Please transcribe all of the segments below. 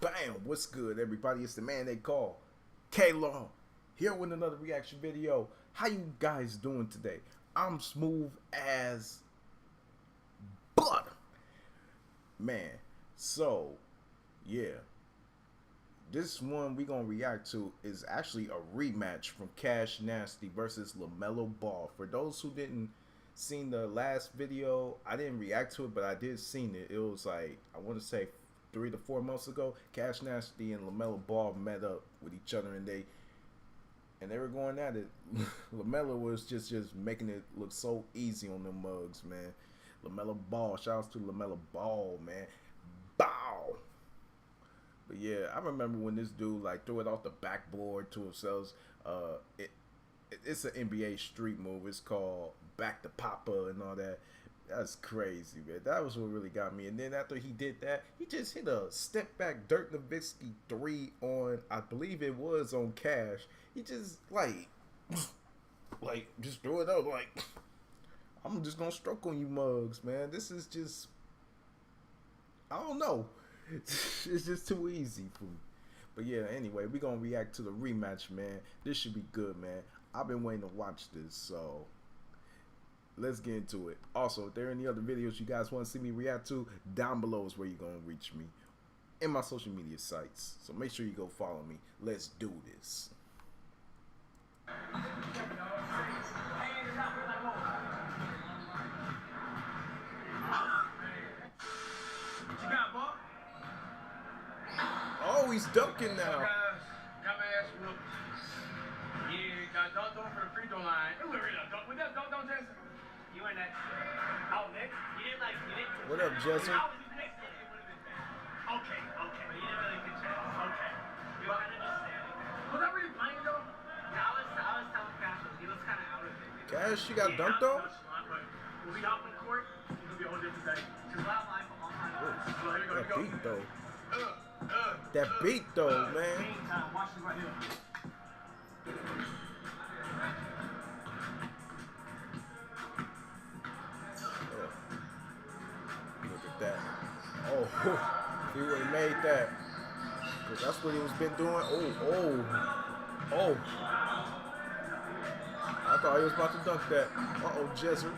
Bam! What's good, everybody? It's the man they call K-Law, here with another reaction video. How you guys doing today? I'm smooth as butter, man. So, yeah, this one we gonna react to is actually a rematch from Cash Nasty versus LaMelo Ball. For those who didn't seen the last video, I didn't react to it, but I did seen it. It was like, I want to say 3 to 4 months ago. Cash Nasty and LaMelo Ball met up with each other, and they were going at it. LaMelo was just making it look so easy on them mugs, man. LaMelo Ball, shouts to LaMelo Ball, man. Bow. But yeah, I remember when this dude like threw it off the backboard to himself. It's an NBA street move. It's called back to Papa and all that. That's crazy, man. That was what really got me. And then after he did that, he just hit a step back Dirk Nowitzki 3 on, I believe it was on Cash. He just like just threw it up like, I'm just gonna stroke on you mugs, man. This is just, I don't know. It's just too easy for me. But yeah, anyway, we're gonna react to the rematch, man. This should be good, man. I've been waiting to watch this, so let's get into it. Also, if there are any other videos you guys want to see me react to, down below is where you're gonna reach me in my social media sites. So make sure you go follow me. Let's do this. Oh, he's dunking now. Don't for the free throw line. Don't Jesse. You were next. Oh, Nick? You didn't What up, Jesser? Okay. But you didn't really pitch it. Okay. You were kind of just standing there. Was that really playing though? Yeah, I was telling Cash, he was kind of out of it. Cash, you got dunked on? We'll be out in court. It's gonna be a whole different day. Just live on my That beat though. That beat though, man. Watch this right here. That. Oh, he would have made that. Because that's what he was been doing. Oh. I thought he was about to dunk that. Uh-oh, Jesser.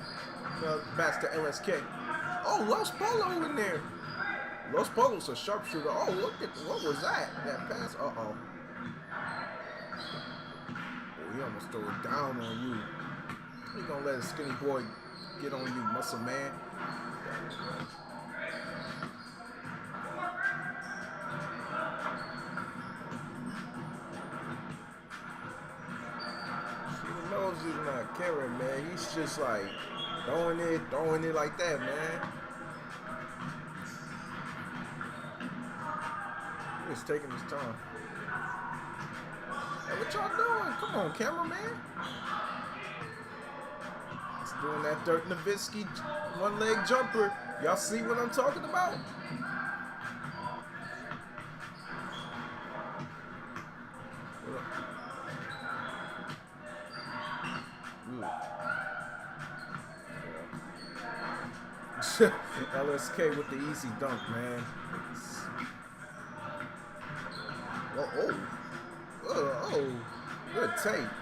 Back to LSK. Oh, Los Polo in there. Los Polo's a sharpshooter. Oh, look at, what was that? That pass. Uh-oh. Oh, he almost threw it down on you. He gonna let a skinny boy get on you, muscle man. He's not caring, man. He's just like throwing it like that, man. He's taking his time. Hey, what y'all doing? Come on, cameraman. He's doing that Dirk Nowitzki one-leg jumper. Y'all see what I'm talking about? LSK with the easy dunk, man. Oh, good tape.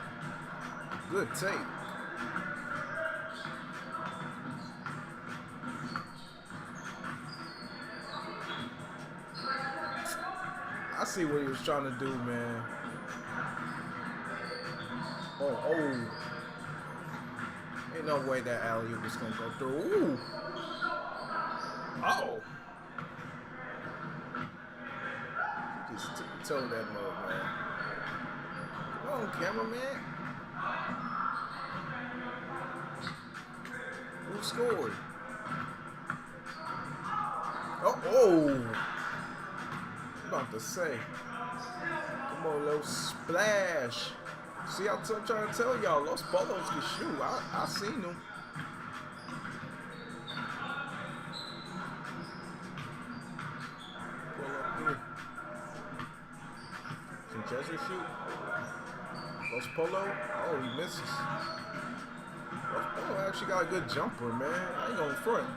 Good tape. I see what he was trying to do, man. Oh. Ain't no way that alley-oop was gonna go through. Ooh. Oh. He just told that mug, man. Come on, cameraman. Who scored? Oh. I'm about to say. Come on, little splash. See, I'm trying to tell y'all, Los Polos can shoot. I seen them. Pull up here. Can Jesser shoot? Los Polo? Oh, he misses. Los Polo actually got a good jumper, man. I ain't gonna front.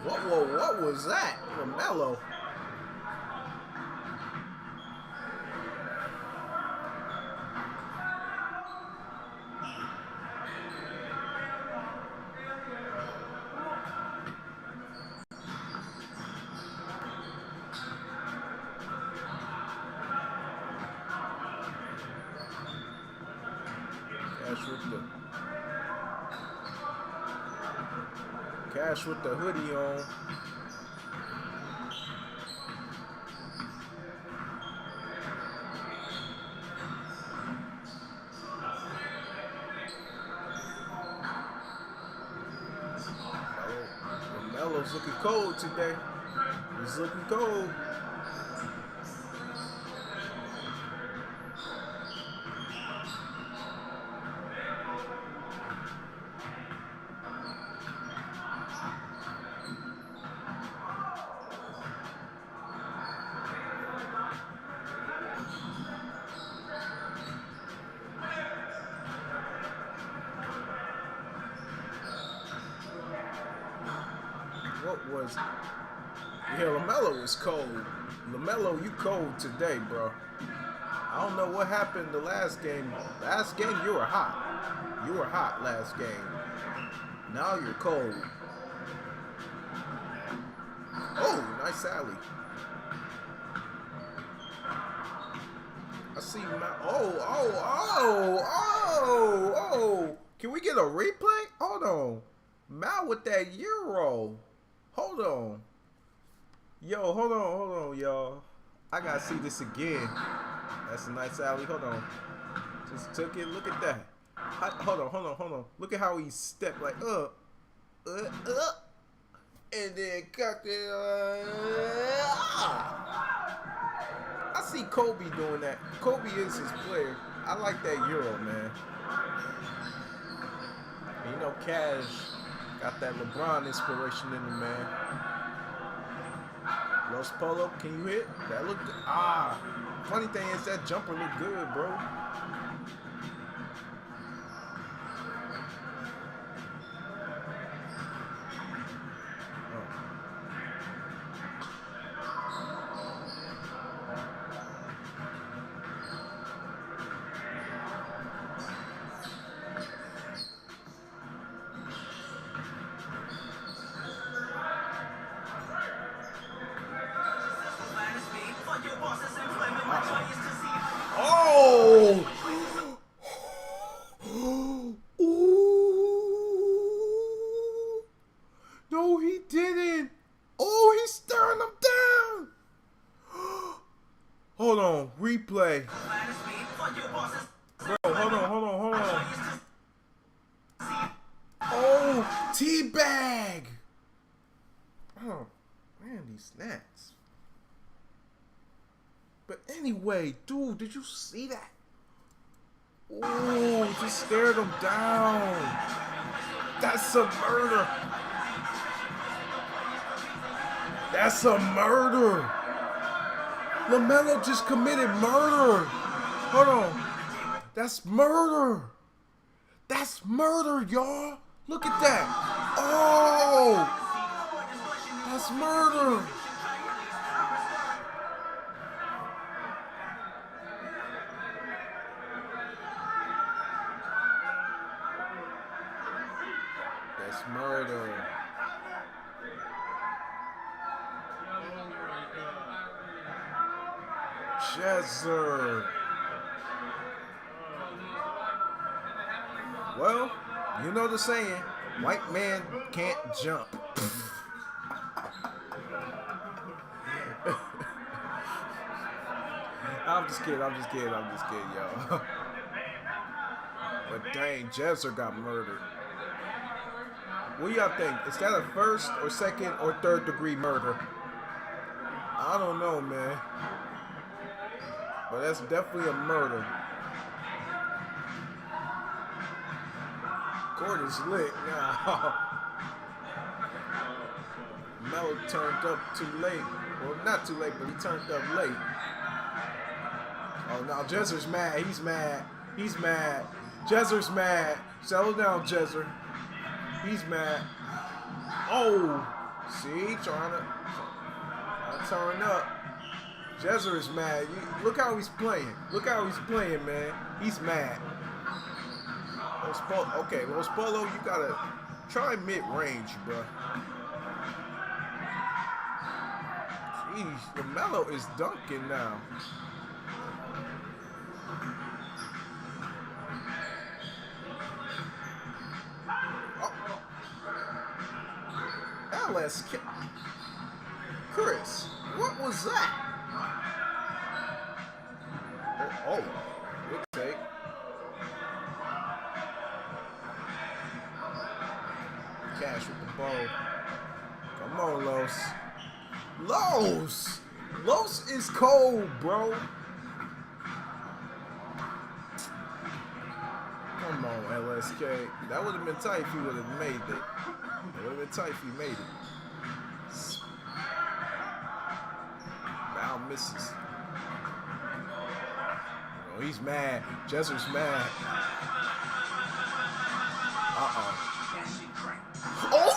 What was that? LaMelo. Cash with the hoodie on. LaMelo's looking cold today. He's looking cold. What was it? Yeah, LaMelo is cold. LaMelo, you cold today, bro. I don't know what happened the last game. Last game, you were hot. You were hot last game. Now you're cold. Oh, nice alley. I see my. Oh. Can we get a replay? Hold on. Mal with that Euro. Hold on. Yo, hold on, y'all. I gotta see this again. That's a nice alley. Hold on. Just took it. Look at that. Hold on. Look at how he stepped like and then cut it. I see Kobe doing that. Kobe is his player. I like that Euro, man. And you know, Cash got that LeBron inspiration in him, man. Los Polo, can you hit? That looked good. Funny thing is that jumper looked good, bro. No, he didn't. Oh, he's staring him down. Hold on, replay. Bro, hold on. Oh, teabag. Oh, man, these snacks. But anyway, dude, did you see that? Oh, just stared him down. That's a murder. That's a murder. LaMelo just committed murder. Hold on. That's murder. That's murder, y'all. Look at that. Oh, that's murder. That's murder. Jesser. Well, you know the saying, white man can't jump. I'm just kidding, y'all. But dang, Jesser got murdered. What do y'all think? Is that a first or second or third degree murder? I don't know, man. But that's definitely a murder. Court is lit now. Melo turned up too late. Well, not too late, but he turned up late. Oh, now Jesser's mad. He's mad. Jesser's mad. Settle down, Jesser. He's mad. Oh, See, trying to turn up. Jesser is mad. Look how he's playing. Look how he's playing, man. He's mad. Okay, Los Polo, you gotta try mid-range, bro. Jeez, LAMELO is dunking now. LSK. Chris, what was that? Oh, good take. Cash with the ball. Come on, Los. Los is cold, bro. Come on, LSK. That would have been tight if he would have made it. It would have been tight if he made it. Bow misses. Oh, he's mad. Jesser's mad. Uh-oh. Oh!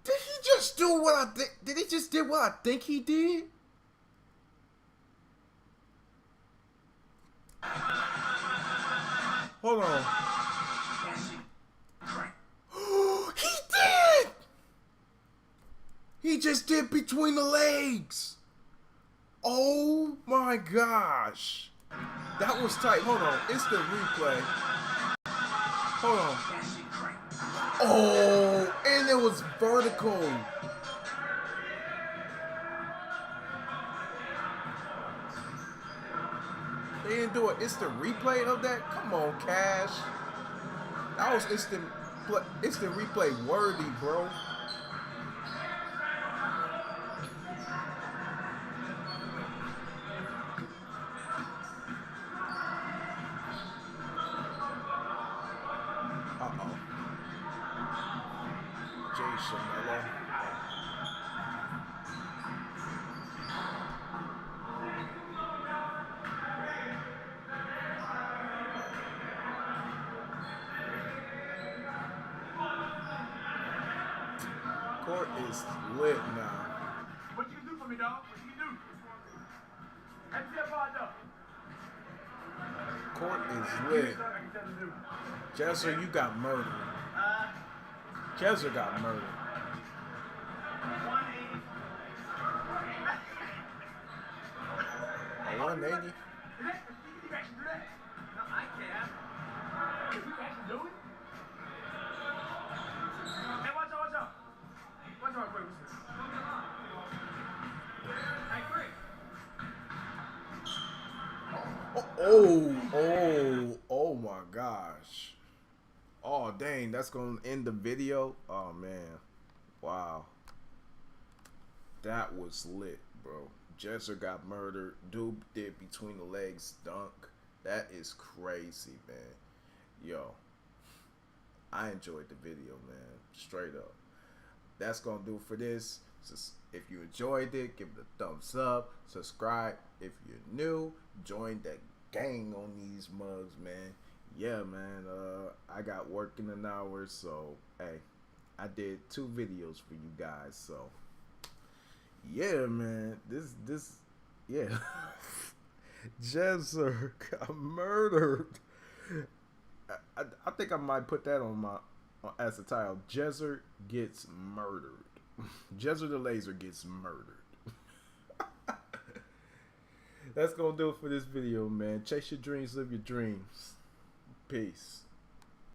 Did he just do what I think? Did he just do what I think he did? Hold on. He did! He just did between the legs. Oh my gosh. That was tight. Hold on. It's the replay. Hold on. Oh, and it was vertical. They didn't do it. It's the replay of that. Come on, Cash. That was instant replay worthy, bro. Uh-oh. JesserTheLazer. Court is lit now. What you can do for me, dog? What you can do? Empty that bar up. Court is lit. Jesser, you got murdered. Jesser got murdered. 180. 180? You can actually do that? No, I can't. You can actually do it? Hey, watch out, watch out. Watch out, quick. Hey, quick. Oh my gosh. Oh, dang, that's going to end the video. Oh, man. Wow. That was lit, bro. Jesser got murdered. Dude did between the legs dunk. That is crazy, man. Yo, I enjoyed the video, man. Straight up. That's going to do it for this. If you enjoyed it, give it a thumbs up. Subscribe. If you're new, join the gang on these mugs, man. Yeah, man. I got work in an hour, so hey, I did 2 videos for you guys. So yeah, man. Yeah. Jesser got murdered. I think I might put that on as a title. Jesser gets murdered. JesserTheLazer gets murdered. That's gonna do it for this video, man. Chase your dreams, live your dreams. Peace.